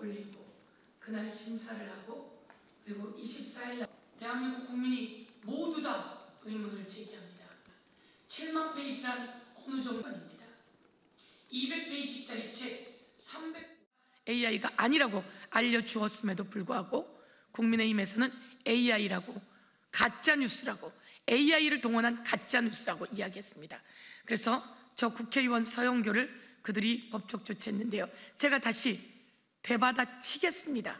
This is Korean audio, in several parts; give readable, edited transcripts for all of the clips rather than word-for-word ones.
올리고 그날 심사를 하고 그리고 24일 날 대한민국 국민이 모두 다 의문을 제기합니다. 7만 페이지란 어느 정도입니다. 200페이지짜리 책 300 AI가 아니라고 알려주었음에도 불구하고 국민의힘에서는 AI라고, 가짜뉴스라고, AI를 동원한 가짜뉴스라고 이야기했습니다. 그래서 저 국회의원 서영교를 그들이 법적 조치했는데요, 제가 다시 되받아치겠습니다.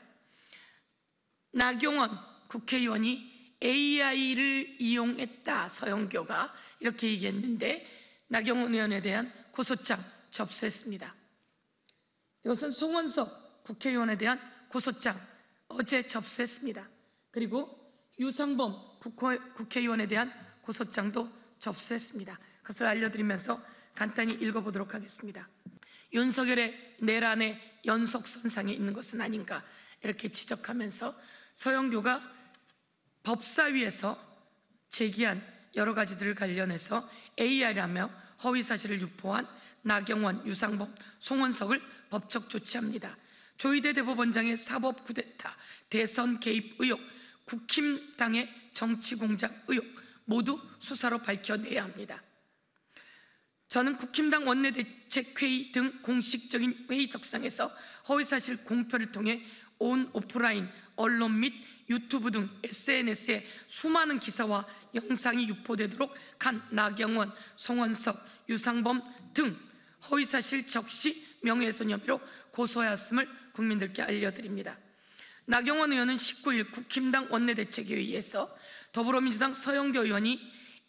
나경원 국회의원이 AI를 이용했다, 서영교가 이렇게 얘기했는데 나경원 의원에 대한 고소장 접수했습니다. 이것은 송원석 국회의원에 대한 고소장 어제 접수했습니다. 그리고 유상범 국회의원에 대한 고소장도 접수했습니다. 그것을 알려드리면서 간단히 읽어보도록 하겠습니다. 윤석열의 내란의 연속선상에 있는 것은 아닌가 이렇게 지적하면서 서영교가 법사위에서 제기한 여러 가지들을 관련해서 AI라며 허위사실을 유포한 나경원, 유상범, 송원석을 법적 조치합니다. 조희대 대법원장의 사법 쿠데타, 대선 개입 의혹, 국힘당의 정치 공작 의혹 모두 수사로 밝혀내야 합니다. 저는 국힘당 원내대책회의 등 공식적인 회의석상에서 허위사실 공표를 통해 온 오프라인, 언론 및 유튜브 등 SNS에 수많은 기사와 영상이 유포되도록 한 나경원, 송원석, 유상범 등 허위사실 적시 명예훼손 혐의로 고소하였음을 국민들께 알려드립니다. 나경원 의원은 19일 국힘당 원내대책회의에서 더불어민주당 서영교 의원이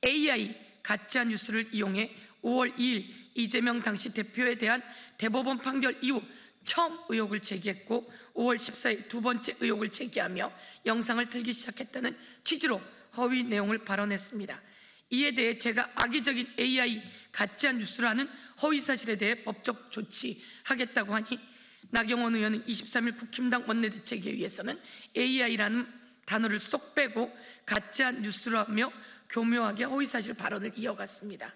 AI 가짜뉴스를 이용해 5월 2일 이재명 당시 대표에 대한 대법원 판결 이후 처음 의혹을 제기했고 5월 14일 두 번째 의혹을 제기하며 영상을 틀기 시작했다는 취지로 허위 내용을 발언했습니다. 이에 대해 제가 악의적인 AI 가짜뉴스라는 허위사실에 대해 법적 조치하겠다고 하니 나경원 의원은 23일 국힘당 원내대책회의에서는 AI라는 단어를 쏙 빼고 가짜뉴스라며 교묘하게 허위사실 발언을 이어갔습니다.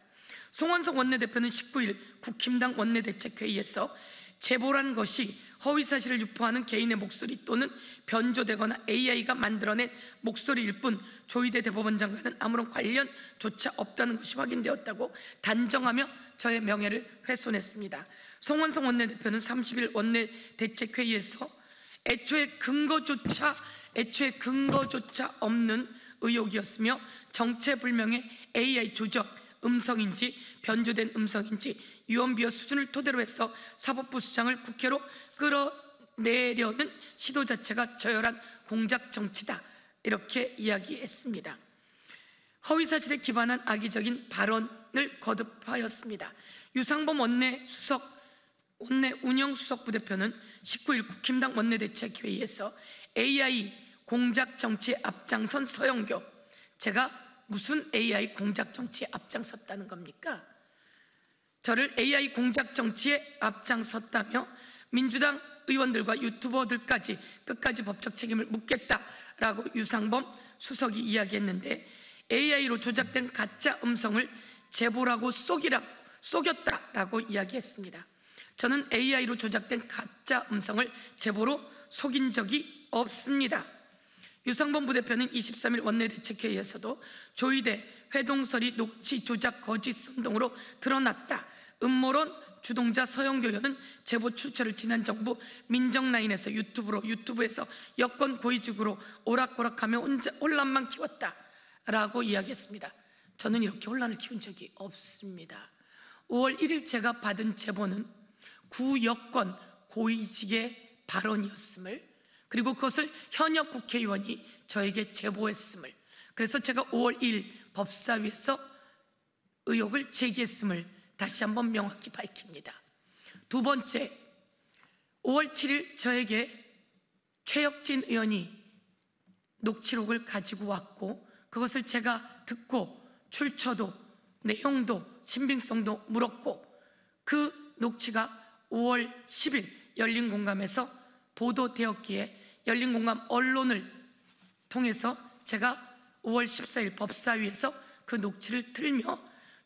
송원석 원내대표는 19일 국힘당 원내대책회의에서 제보란 것이 허위사실을 유포하는 개인의 목소리 또는 변조되거나 AI가 만들어낸 목소리일 뿐 조희대 대법원장과는 아무런 관련조차 없다는 것이 확인되었다고 단정하며 저의 명예를 훼손했습니다. 송원석 원내대표는 30일 원내대책회의에서 애초에 근거조차 없는 의혹이었으며 정체불명의 AI 조작 음성인지 변조된 음성인지 유언비어 수준을 토대로 해서 사법부 수장을 국회로 끌어내려는 시도 자체가 저열한 공작 정치다 이렇게 이야기했습니다. 허위사실에 기반한 악의적인 발언을 거듭하였습니다. 유상범 원내 운영수석 부대표는 19일 국힘당 원내대책회의에서 AI 공작 정치에 앞장선 서영교, 제가 무슨 AI 공작 정치에 앞장섰다는 겁니까? 저를 AI 공작 정치에 앞장섰다며 민주당 의원들과 유튜버들까지 끝까지 법적 책임을 묻겠다라고 유상범 수석이 이야기했는데 AI로 조작된 가짜 음성을 제보라고 속였다라고 이야기했습니다. 저는 AI로 조작된 가짜 음성을 제보로 속인 적이 없습니다. 유상범 부대표는 23일 원내대책회의에서도 조희대 회동설이 녹취 조작 거짓 선동으로 드러났다. 음모론 주동자 서영교 의원은 제보 출처를 지난 정부 민정라인에서 유튜브에서 여권 고위직으로 오락가락하며 혼란만 키웠다라고 이야기했습니다. 저는 이렇게 혼란을 키운 적이 없습니다. 5월 1일 제가 받은 제보는 구여권 고위직의 발언이었음을, 그리고 그것을 현역 국회의원이 저에게 제보했음을, 그래서 제가 5월 2일 법사위에서 의혹을 제기했음을 다시 한번 명확히 밝힙니다. 두 번째, 5월 7일 저에게 최혁진 의원이 녹취록을 가지고 왔고 그것을 제가 듣고 출처도 내용도 신빙성도 물었고 그 녹취가 5월 10일 열린공감에서 보도되었기에 열린공감 언론을 통해서 제가 5월 14일 법사위에서 그 녹취를 틀며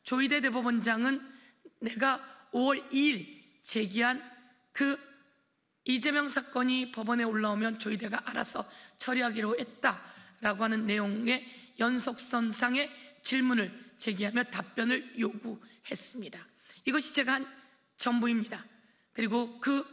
조희대 대법원장은 내가 5월 2일 제기한 그 이재명 사건이 법원에 올라오면 조희대가 알아서 처리하기로 했다라고 하는 내용의 연속선상의 질문을 제기하며 답변을 요구했습니다. 이것이 제가 한 전부입니다. 그리고 그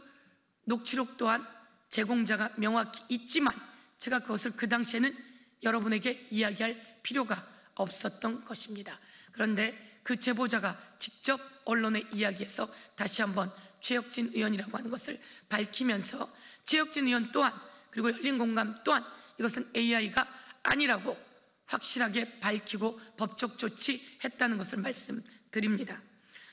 녹취록 또한 제공자가 명확히 있지만 제가 그것을 그 당시에는 여러분에게 이야기할 필요가 없었던 것입니다. 그런데 그 제보자가 직접 언론에 이야기해서 다시 한번 최혁진 의원이라고 하는 것을 밝히면서 최혁진 의원 또한 그리고 열린공감 또한 이것은 AI가 아니라고 확실하게 밝히고 법적 조치했다는 것을 말씀드립니다.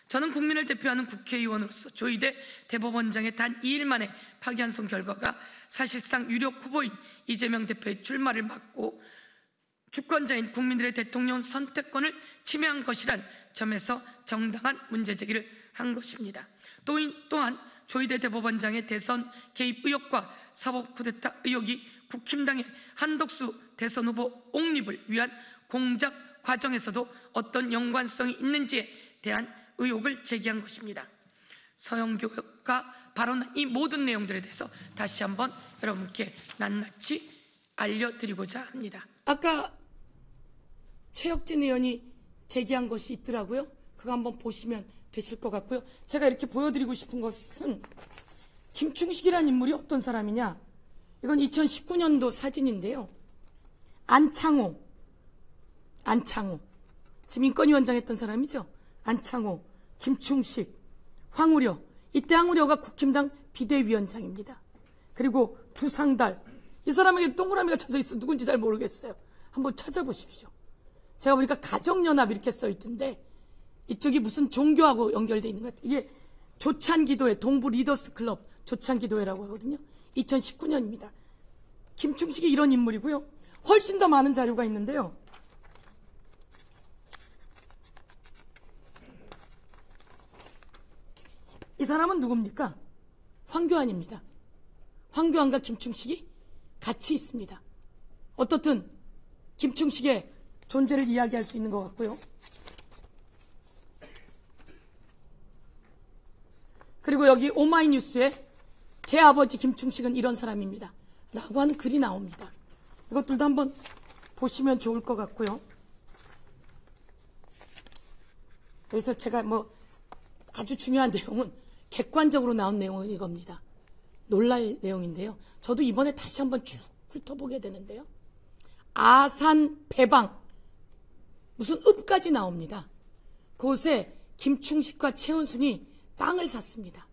저는 국민을 대표하는 국회의원으로서 조희대 대법원장의 단 2일 만에 파기환송 결과가 사실상 유력 후보인 이재명 대표의 출마를 막고 주권자인 국민들의 대통령 선택권을 침해한 것이란 점에서 정당한 문제제기를 한 것입니다. 또한 조희대 대법원장의 대선 개입 의혹과 사법 쿠데타 의혹이 국힘당의 한덕수 대선 후보 옹립을 위한 공작 과정에서도 어떤 연관성이 있는지에 대한 의혹을 제기한 것입니다. 서영교가 발언한 이 모든 내용들에 대해서 다시 한번 여러분께 낱낱이 알려드리고자 합니다. 아까 최혁진 의원이 제기한 것이 있더라고요. 그거 한번 보시면 되실 것 같고요. 제가 이렇게 보여드리고 싶은 것은 김충식이라는 인물이 어떤 사람이냐, 이건 2019년도 사진인데요. 안창호 지금 인권위원장 했던 사람이죠. 안창호, 김충식, 황우려, 이때 황우려가 국힘당 비대위원장입니다. 그리고 두상달, 이 사람에게 동그라미가 쳐져 있어 누군지 잘 모르겠어요. 한번 찾아보십시오. 제가 보니까 가정연합 이렇게 써있던데 이쪽이 무슨 종교하고 연결되어 있는 것 같아요. 이게 조찬기도회, 동부 리더스 클럽 조찬기도회라고 하거든요. 2019년입니다. 김충식이 이런 인물이고요. 훨씬 더 많은 자료가 있는데요. 이 사람은 누굽니까? 황교안입니다. 황교안과 김충식이 같이 있습니다. 어떻든 김충식의 존재를 이야기할 수 있는 것 같고요. 그리고 여기 오마이뉴스에 제 아버지 김충식은 이런 사람입니다 라고 하는 글이 나옵니다. 이것들도 한번 보시면 좋을 것 같고요. 그래서 제가 아주 중요한 내용은 객관적으로 나온 내용은 이겁니다. 놀랄 내용인데요. 저도 이번에 다시 한번 쭉 훑어보게 되는데요. 아산 배방 무슨 읍까지 나옵니다. 그곳에 김충식과 최은순이 땅을 샀습니다.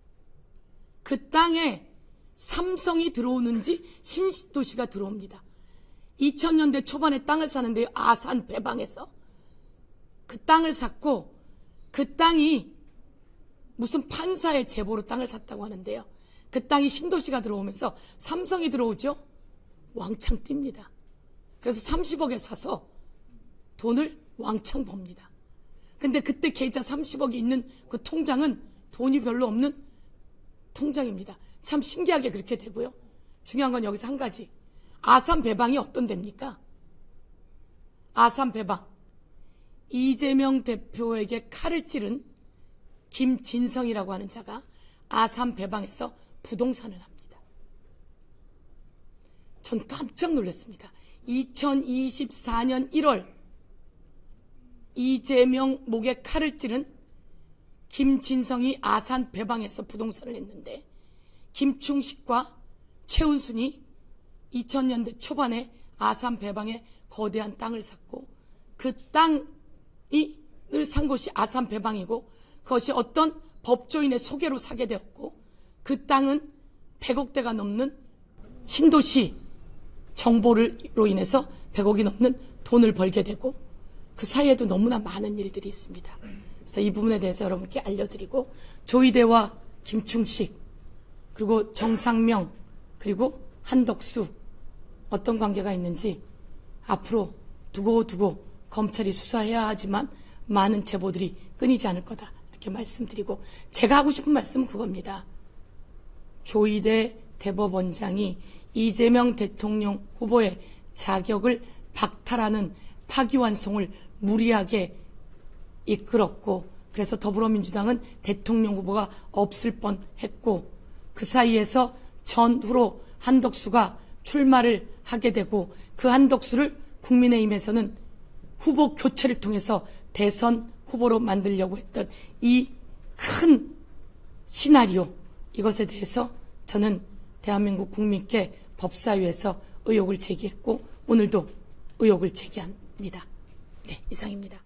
그 땅에 삼성이 들어오는지 신도시가 들어옵니다. 2000년대 초반에 땅을 사는데요. 아산 배방에서 그 땅을 샀고 그 땅이 무슨 판사의 제보로 땅을 샀다고 하는데요. 그 땅이 신도시가 들어오면서 삼성이 들어오죠. 왕창 뜁니다. 그래서 30억에 사서 돈을 왕창 법니다. 근데 그때 계좌 30억이 있는 그 통장은 돈이 별로 없는 통장입니다. 참 신기하게 그렇게 되고요. 중요한 건 여기서 한 가지. 아산 배방이 어떤 데입니까? 아산 배방. 이재명 대표에게 칼을 찌른 김진성이라고 하는 자가 아산 배방에서 부동산을 합니다. 전 깜짝 놀랐습니다. 2024년 1월 이재명 목에 칼을 찌른 김진성이 아산 배방에서 부동산을 했는데 김충식과 최은순이 2000년대 초반에 아산 배방에 거대한 땅을 샀고 그 땅을 산 곳이 아산 배방이고 그것이 어떤 법조인의 소개로 사게 되었고 그 땅은 100억대가 넘는 신도시 정보로 인해서 100억이 넘는 돈을 벌게 되고 그 사이에도 너무나 많은 일들이 있습니다. 그래서 이 부분에 대해서 여러분께 알려드리고 조희대와 김충식 그리고 정상명 그리고 한덕수 어떤 관계가 있는지 앞으로 두고 검찰이 수사해야 하지만 많은 제보들이 끊이지 않을 거다 이렇게 말씀드리고 제가 하고 싶은 말씀은 그겁니다. 조희대 대법원장이 이재명 대통령 후보의 자격을 박탈하는 파기환송을 무리하게 이끌었고 그래서 더불어민주당은 대통령 후보가 없을 뻔했고 그 사이에서 전후로 한덕수가 출마를 하게 되고 그 한덕수를 국민의힘에서는 후보 교체를 통해서 대선 후보로 만들려고 했던 이 큰 시나리오, 이것에 대해서 저는 대한민국 국민께 법사위에서 의혹을 제기했고 오늘도 의혹을 제기합니다. 네, 이상입니다.